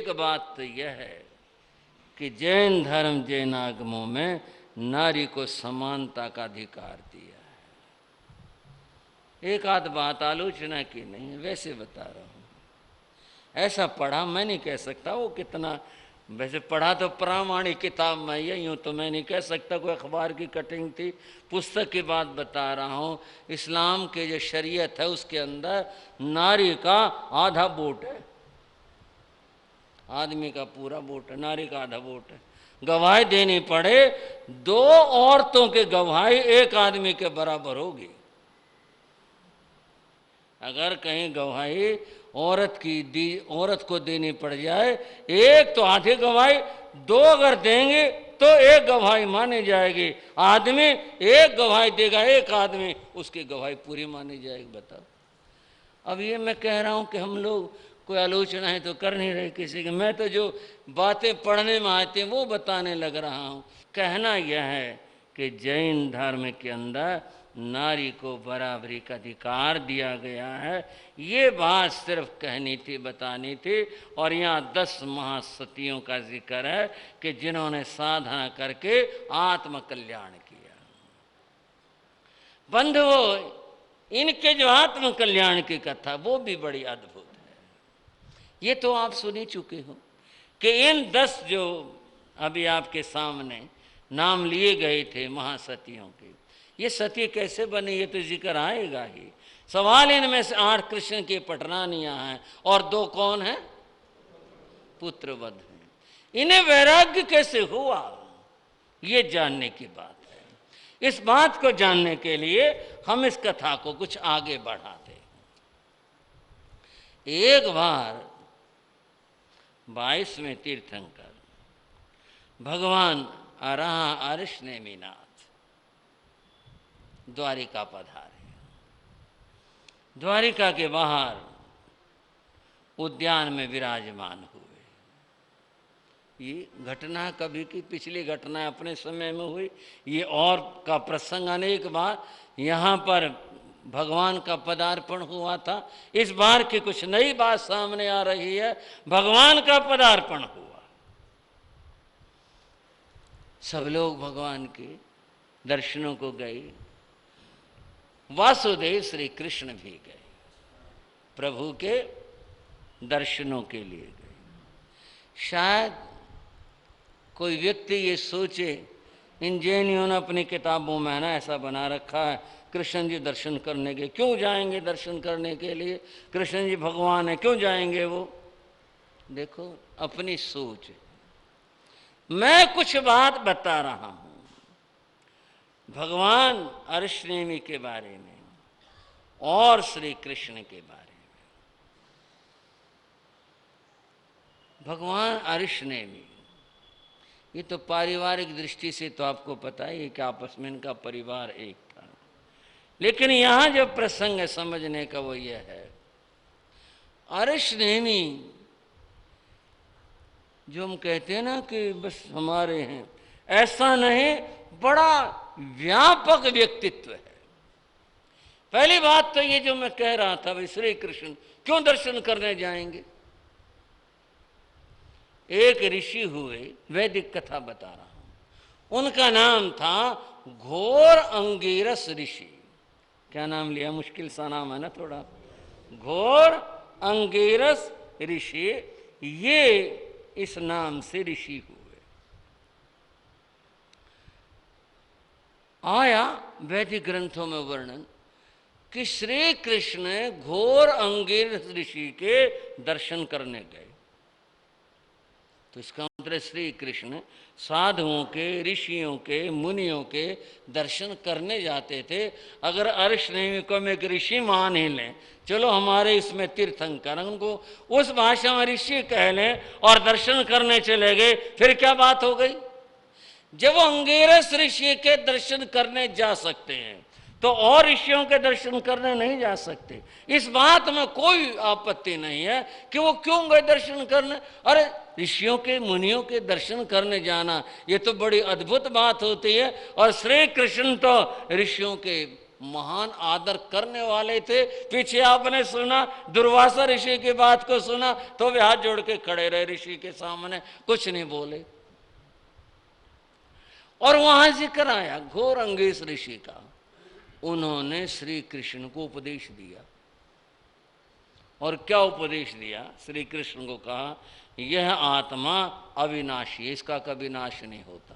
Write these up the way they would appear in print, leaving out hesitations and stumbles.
एक बात तो यह है कि जैन धर्म जैन आगमों में नारी को समानता का अधिकार दिया है। एक आध बात आलोचना की नहीं है, वैसे बता रहा हूँ। ऐसा पढ़ा, मैं नहीं कह सकता वो कितना, वैसे पढ़ा तो प्रामाणिक किताब में, ये यूँ तो मैं नहीं कह सकता कोई अखबार की कटिंग थी, पुस्तक की बात बता रहा हूँ। इस्लाम के जो शरीयत है उसके अंदर नारी का आधा वोट है, आदमी का पूरा वोट है, नारी का आधा वोट है। गवाही देनी पड़े, 2 औरतों के गवाही एक आदमी के बराबर होगी। अगर कहीं गवाही औरत को देनी पड़ जाए, एक तो आधे गवाही, 2 अगर देंगे तो एक गवाही मानी जाएगी। आदमी एक गवाही देगा, एक आदमी, उसकी गवाही पूरी मानी जाएगी। बताओ। अब ये मैं कह रहा हूं कि हम लोग कोई आलोचना है तो कर नहीं रहे किसी की, मैं तो जो बातें पढ़ने में आती हैं वो बताने लग रहा हूं। कहना यह है कि जैन धर्म के अंदर नारी को बराबरी का अधिकार दिया गया है। ये बात सिर्फ कहनी थी, बतानी थी। और यहाँ 10 महासतियों का जिक्र है कि जिन्होंने साधना करके आत्मकल्याण किया। बंधुओं, इनके जो आत्मकल्याण की कथा वो भी बड़ी अद्भुत है। ये तो आप सुन ही चुके हो कि इन 10 जो अभी आपके सामने नाम लिए गए थे महासतियों के, ये सती कैसे बनी ये तो जिक्र आएगा ही। सवाल इनमें से 8 कृष्ण की पटरानियां हैं और 2 कौन हैं? पुत्रवध हैं। इन्हें वैराग्य कैसे हुआ ये जानने की बात है। इस बात को जानने के लिए हम इस कथा को कुछ आगे बढ़ाते हैं। एक बार 22वें तीर्थंकर भगवान अरिष्णेमीनाथ द्वारिका पधारे। द्वारिका के बाहर उद्यान में विराजमान हुए। ये घटना कभी की पिछली घटना अपने समय में हुई, ये और का प्रसंग अनेक बार यहाँ पर भगवान का पदार्पण हुआ था। इस बार की कुछ नई बात सामने आ रही है, भगवान का पदार्पण हुआ। सब लोग भगवान के दर्शनों को गए। वासुदेव श्री कृष्ण भी गए, प्रभु के दर्शनों के लिए गए। शायद कोई व्यक्ति ये सोचे, इन जैनियों ने अपनी किताबों में ना ऐसा बना रखा है, कृष्ण जी दर्शन करने के, क्यों जाएंगे दर्शन करने के लिए? कृष्ण जी भगवान है, क्यों जाएंगे वो? देखो अपनी सोच। मैं कुछ बात बता रहा हूं भगवान अरिष्णेमी के बारे में और श्री कृष्ण के बारे में। भगवान अरिष्णेमी, ये तो पारिवारिक दृष्टि से तो आपको पता है कि आपस में इनका परिवार एक था। लेकिन यहां जो प्रसंग है समझने का वो ये है, अरिष्णेमी जो हम कहते हैं ना कि बस हमारे हैं, ऐसा नहीं, बड़ा व्यापक व्यक्तित्व है। पहली बात तो ये जो मैं कह रहा था, भाई श्री कृष्ण क्यों दर्शन करने जाएंगे? एक ऋषि हुए, वैदिक कथा बता रहा हूं, उनका नाम था घोर अंगिरस ऋषि। क्या नाम लिया? मुश्किल सा नाम है ना थोड़ा। घोर अंगिरस ऋषि, ये इस नाम से ऋषि हुए। आया वैदिक ग्रंथों में वर्णन कि श्री कृष्ण घोर अंगिरस ऋषि के दर्शन करने गए। तो इसका मतलब श्री कृष्ण साधुओं के, ऋषियों के, मुनियों के दर्शन करने जाते थे। अगर अरिष्णेमी को हम एक ऋषि मान ही लें, चलो हमारे इसमें तीर्थंकर, उनको उस भाषा में ऋषि कह लें और दर्शन करने चले गए, फिर क्या बात हो गई? जब वो अंगिरस ऋषि के दर्शन करने जा सकते हैं तो और ऋषियों के दर्शन करने नहीं जा सकते। इस बात में कोई आपत्ति नहीं है कि वो क्यों गए दर्शन करने। अरे ऋषियों के, मुनियों के दर्शन करने जाना ये तो बड़ी अद्भुत बात होती है। और श्री कृष्ण तो ऋषियों के महान आदर करने वाले थे। पीछे आपने सुना दुर्वासा ऋषि की बात को सुना तो वे हाथ जोड़ के खड़े रहे ऋषि के सामने, कुछ नहीं बोले। और वहां जिक्र आया घोर अंगेश ऋषि का, उन्होंने श्री कृष्ण को उपदेश दिया। और क्या उपदेश दिया? श्री कृष्ण को कहा यह आत्मा अविनाशी है, इसका कभी नाश नहीं होता।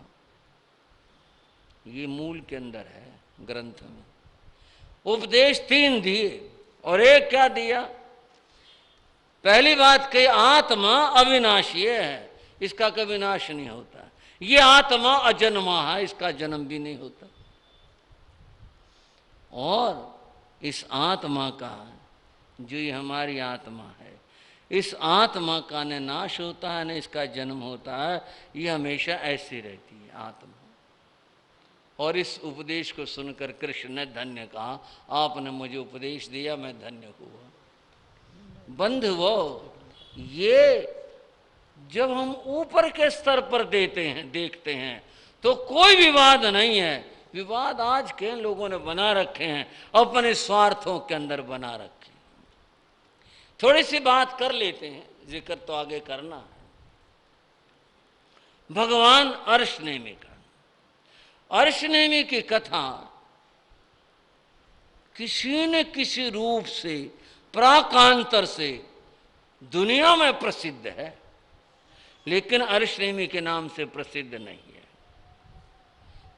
ये मूल के अंदर है ग्रंथ में। उपदेश 3 दिए और एक क्या दिया? पहली बात कही आत्मा अविनाशी है, इसका कभी नाश नहीं होता। ये आत्मा अजन्मा है, इसका जन्म भी नहीं होता। और इस आत्मा का, जो ये हमारी आत्मा है, इस आत्मा का न नाश होता है न इसका जन्म होता है, ये हमेशा ऐसी रहती है आत्मा। और इस उपदेश को सुनकर कृष्ण ने धन्य कहा, आपने मुझे उपदेश दिया, मैं धन्य हुआ। बंधुओं, ये जब हम ऊपर के स्तर पर देखते हैं तो कोई विवाद नहीं है। विवाद आज के लोगों ने बना रखे हैं, अपने स्वार्थों के अंदर बना रखे। थोड़ी सी बात कर लेते हैं, जिक्र तो आगे करना है। भगवान अर्शनेमी का, अर्शनेमी की कथा किसी न किसी रूप से प्राकांतर से दुनिया में प्रसिद्ध है, लेकिन अर्शनेमी के नाम से प्रसिद्ध नहीं है।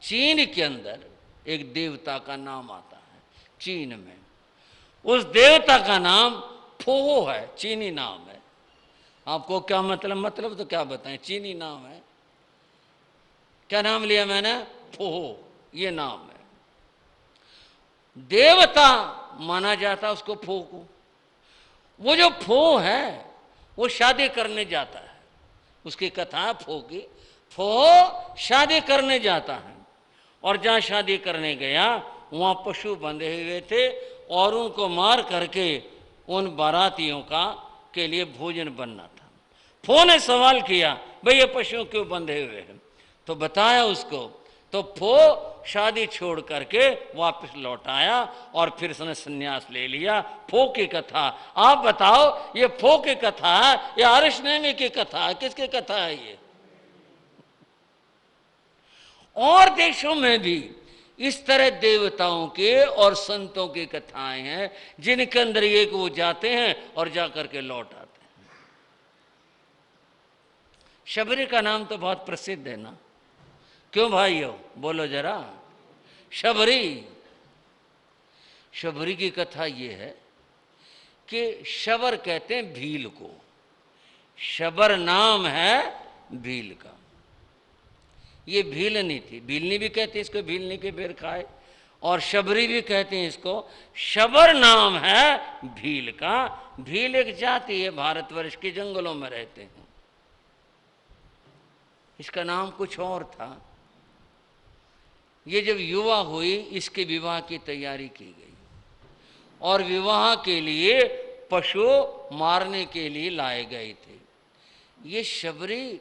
चीन के अंदर एक देवता का नाम आता है, चीन में उस देवता का नाम फोहो है, चीनी नाम है। आपको क्या मतलब तो क्या बताएं, चीनी नाम है। क्या नाम लिया मैंने? फोहो, ये नाम है। देवता माना जाता उसको, फो को। वो जो फो है वो शादी करने जाता है, उसकी कथा फो की। फो शादी करने जाता है और जहां शादी करने गया वहां पशु बंधे हुए थे और उनको मार करके उन बारातियों के लिए भोजन बनना था। फो ने सवाल किया, भाई ये पशु क्यों बंधे हुए हैं? तो बताया उसको। तो फो शादी छोड़ करके वापस लौट आया और फिर उसने संन्यास ले लिया। फो की कथा। आप बताओ, ये फो की कथा है या अर्शनेमी की कथा है? किसकी कथा है ये? और देशों में भी इस तरह देवताओं के और संतों की कथाएं हैं, जिनके अंदर ये कि वो जाते हैं और जाकर के लौट आते हैं। शबरी का नाम तो बहुत प्रसिद्ध है ना, क्यों भाइयों? बोलो जरा। शबरी, शबरी की कथा ये है कि शबर कहते हैं भील को। शबर नाम है भील का। ये भीलनी थी, भीलनी भी कहते हैं इसको, भीलनी के बेर खाए। और शबरी भी कहते हैं इसको। शबर नाम है भील का। भील एक जाति है, भारतवर्ष के जंगलों में रहते हैं। इसका नाम कुछ और था। ये जब युवा हुई, इसके विवाह की तैयारी की गई और विवाह के लिए पशु मारने के लिए लाए गए थे। ये शबरी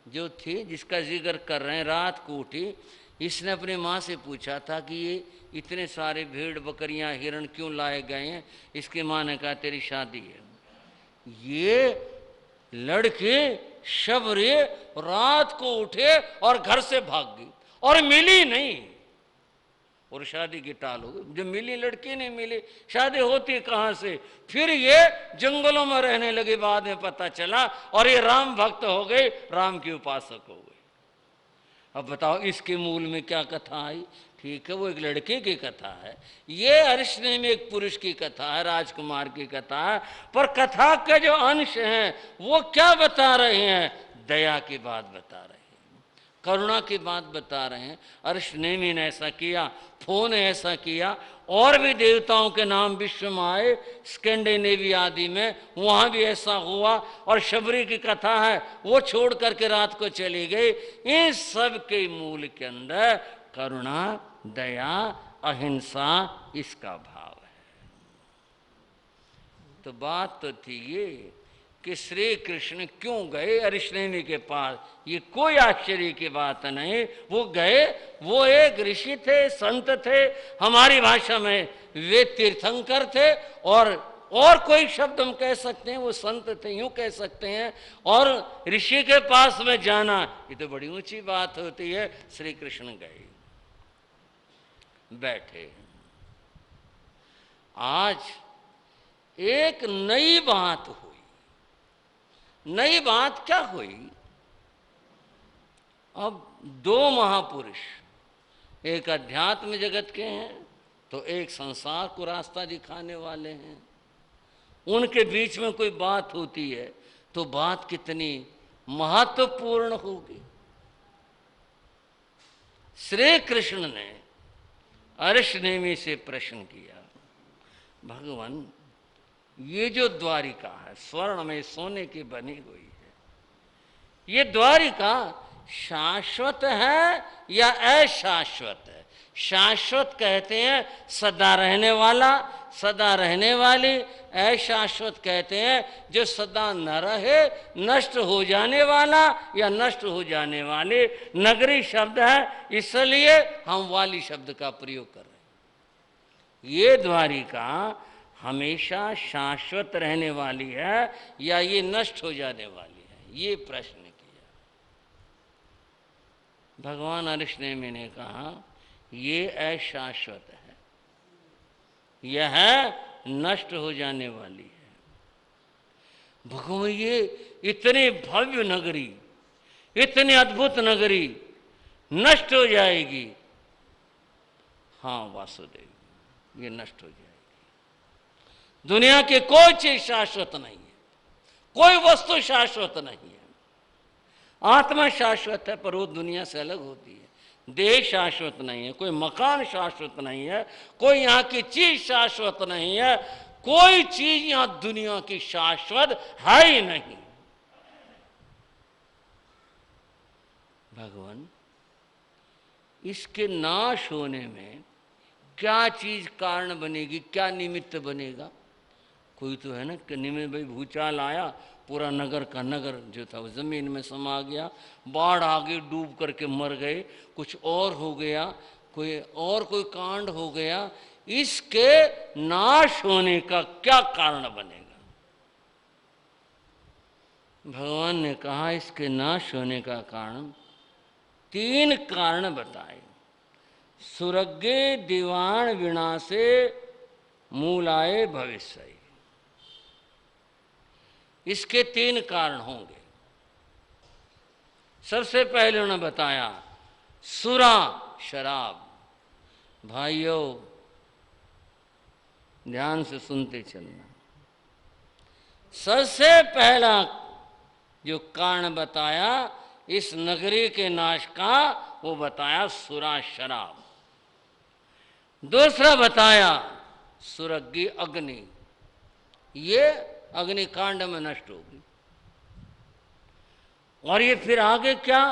जो थी, जिसका जिक्र कर रहे हैं, रात को उठी। इसने अपनी माँ से पूछा था कि ये इतने सारे भेड़ बकरियां हिरण क्यों लाए गए हैं? इसकी माँ ने कहा तेरी शादी है। ये लड़के शबरी रात को उठे और घर से भाग गई और मिली नहीं, और शादी की टाल हो गई। जब मिली लड़की नहीं मिली, शादी होती कहाँ से? फिर ये जंगलों में रहने लगे, बाद में पता चला, और ये राम भक्त हो गए, राम के उपासक हो गए। अब बताओ इसके मूल में क्या कथा आई? ठीक है, वो एक लड़के की कथा है। ये अर्शनेमी एक पुरुष की कथा है, राजकुमार की कथा है। पर कथा के जो अंश हैं वो क्या बता रहे हैं? दया की बात बता रहे हैं, करुणा की बात बता रहे हैं। अर्शनेमी ने ऐसा किया, फो ने ऐसा किया, और भी देवताओं के नाम विश्व में आए, स्कैंडिनेवी आदि में, वहाँ भी ऐसा हुआ। और शबरी की कथा है, वो छोड़ करके रात को चली गई। इन सब के मूल के अंदर करुणा, दया, अहिंसा, इसका भाव है। तो बात तो थी ये कि श्री कृष्ण क्यों गए अरिष्णेमी के पास, ये कोई आश्चर्य की बात नहीं। वो गए, वो एक ऋषि थे, संत थे, हमारी भाषा में वे तीर्थंकर थे, और कोई शब्द हम कह सकते हैं, वो संत थे, यूं कह सकते हैं। और ऋषि के पास में जाना ये तो बड़ी ऊंची बात होती है। श्री कृष्ण गए, बैठे। आज एक नई बात हुई। नई बात क्या हुई? अब दो महापुरुष, एक अध्यात्म जगत के हैं तो एक संसार को रास्ता दिखाने वाले हैं, उनके बीच में कोई बात होती है तो बात कितनी महत्वपूर्ण होगी। श्री कृष्ण ने अरिष्णेमी से प्रश्न किया, भगवान ये जो द्वारिका है स्वर्ण में सोने की बनी हुई है, ये द्वारिका शाश्वत है या अशाश्वत है? शाश्वत कहते हैं सदा रहने वाला, सदा रहने वाली। अशाश्वत कहते हैं जो सदा न रहे, नष्ट हो जाने वाला या नष्ट हो जाने वाले। नगरी शब्द है, इसलिए हम वाली शब्द का प्रयोग कर रहे हैं। ये द्वारिका हमेशा शाश्वत रहने वाली है या ये नष्ट हो जाने वाली है? ये प्रश्न किया। भगवान अरिष्णेमी ने कहा ये अशाश्वत है, यह नष्ट हो जाने वाली है। भगवान ये इतनी भव्य नगरी, इतनी अद्भुत नगरी नष्ट हो जाएगी? हाँ वासुदेव, ये नष्ट हो जाएगी। दुनिया की कोई चीज शाश्वत नहीं है, कोई वस्तु शाश्वत नहीं है। आत्मा शाश्वत है पर वो दुनिया से अलग होती है। देह शाश्वत नहीं है, कोई मकान शाश्वत नहीं है, कोई यहाँ की चीज शाश्वत नहीं है, कोई चीज यहाँ दुनिया की शाश्वत है ही नहीं। भगवान इसके नाश होने में क्या चीज कारण बनेगी, क्या निमित्त बनेगा? कोई तो है ना कि निमित्त, भाई भूचाल आया, पूरा नगर का नगर जो था वो जमीन में समा गया, बाढ़ आ गई, डूब करके मर गए, कुछ और हो गया, कोई कांड हो गया। इसके नाश होने का क्या कारण बनेगा? भगवान ने कहा इसके नाश होने का कारण, तीन कारण बताए। सुरग्गे दीवाण विनाशे मूलाए भविष्य, इसके तीन कारण होंगे। सबसे पहले उन्होंने बताया सुरा शराब। भाइयों ध्यान से सुनते चलना। सबसे पहला जो कारण बताया इस नगरी के नाश का, वो बताया सुरा शराब। दूसरा बताया सुरग्गी अग्नि, ये अग्निकांड में नष्ट होगी। और ये फिर आगे क्या?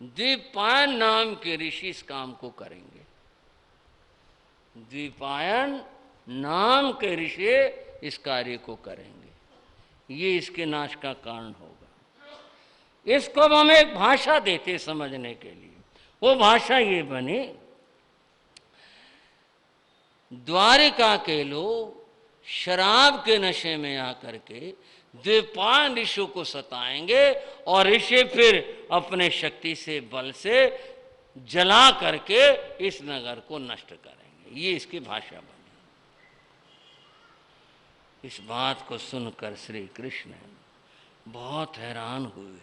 द्विपायन नाम के ऋषि इस काम को करेंगे। द्विपायन नाम के ऋषि इस कार्य को करेंगे, ये इसके नाश का कारण होगा। इसको हम एक भाषा देते समझने के लिए। वो भाषा ये बनी, द्वारिका के लोग शराब के नशे में आकर के द्विपायन ऋषि को सताएंगे और ऋषि फिर अपने शक्ति से, बल से जला करके इस नगर को नष्ट करेंगे। ये इसकी भाषा बनी। इस बात को सुनकर श्री कृष्ण बहुत हैरान हुए।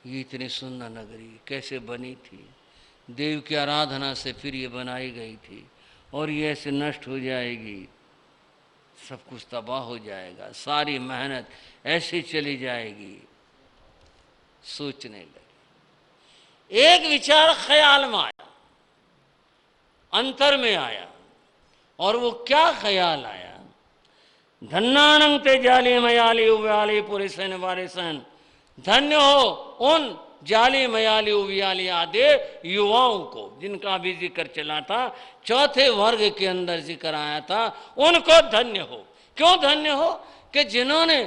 ये इतनी सुंदर नगरी कैसे बनी थी? देव की आराधना से फिर ये बनाई गई थी और ये ऐसे नष्ट हो जाएगी, सब कुछ तबाह हो जाएगा, सारी मेहनत ऐसे चली जाएगी। सोचने लगे। एक विचार ख्याल में आया, अंतर में आया। और वो क्या ख्याल आया? धन्नानं ते जाली मयाली उव्याली पुरिसन वारिसन, धन्य हो उन जाली मयाली उवियाली आदि युवाओं को, जिनका भी जिक्र चला था, चौथे वर्ग के अंदर जिक्र आया था, उनको धन्य हो। क्यों धन्य हो? कि जिन्होंने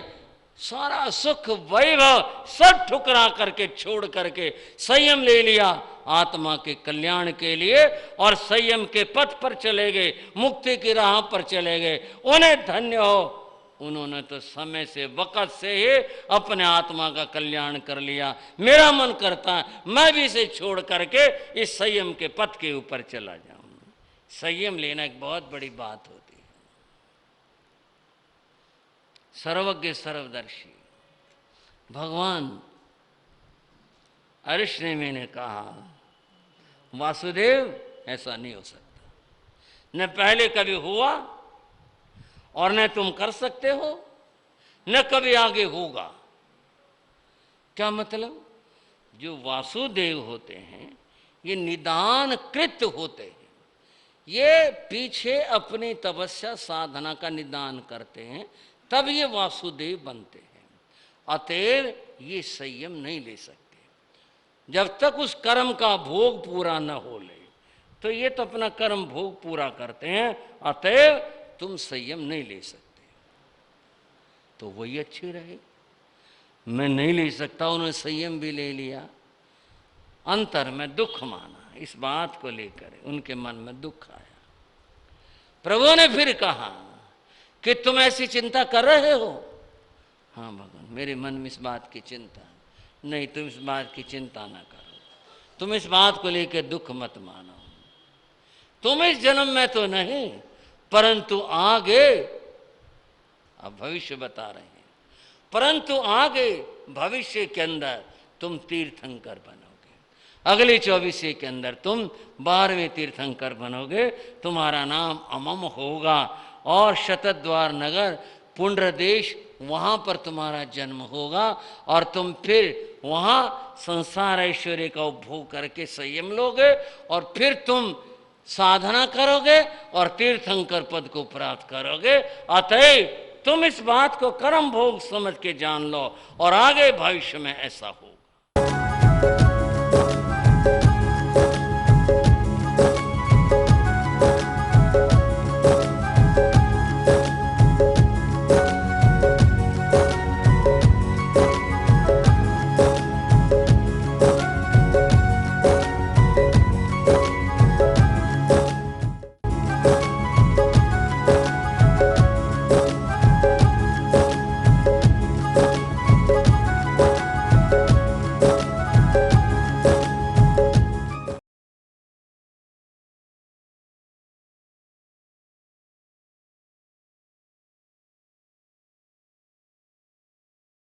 सारा सुख वैभव सब ठुकरा करके छोड़ करके संयम ले लिया आत्मा के कल्याण के लिए और संयम के पथ पर चले गए, मुक्ति की राह पर चले गए, उन्हें धन्य हो। उन्होंने तो समय से वक़्त से ही अपने आत्मा का कल्याण कर लिया। मेरा मन करता है मैं भी इसे छोड़ करके इस संयम के पथ के ऊपर चला जाऊं। संयम लेना एक बहुत बड़ी बात होती है। सर्वज्ञ सर्वदर्शी भगवान अरिष्णेमि ने कहा, वासुदेव ऐसा नहीं हो सकता, न पहले कभी हुआ और न तुम कर सकते हो, न कभी आगे होगा। क्या मतलब? जो वासुदेव होते हैं ये निदान कृत होते हैं, ये पीछे अपनी तपस्या साधना का निदान करते हैं, तब ये वासुदेव बनते हैं। अतएव ये संयम नहीं ले सकते जब तक उस कर्म का भोग पूरा न हो ले। तो ये तो अपना कर्म भोग पूरा करते हैं, अतएव तुम संयम नहीं ले सकते। तो वही अच्छी रहे। मैं नहीं ले सकता, उन्होंने संयम भी ले लिया, अंतर में दुख माना। इस बात को लेकर उनके मन में दुख आया। प्रभु ने फिर कहा कि तुम ऐसी चिंता कर रहे हो? हाँ भगवान, मेरे मन में इस बात की चिंता। नहीं, तुम इस बात की चिंता ना करो, तुम इस बात को लेकर दुख मत मानो। तुम इस जन्म में तो नहीं, परंतु आगे, अब भविष्य बता रहे हैं, परंतु आगे भविष्य के अंदर तुम तीर्थंकर बनोगे। अगले 24 के अंदर तुम 12वें तीर्थंकर बनोगे, तुम्हारा नाम अमम होगा और शतद्वार नगर पुण्य देश, वहाँ पर तुम्हारा जन्म होगा और तुम फिर वहाँ संसार ऐश्वर्य का उपभोग करके संयम लोगे और फिर तुम साधना करोगे और तीर्थंकर पद को प्राप्त करोगे। अतएव तुम इस बात को कर्म भोग समझ के जान लो और आगे भविष्य में ऐसा हो।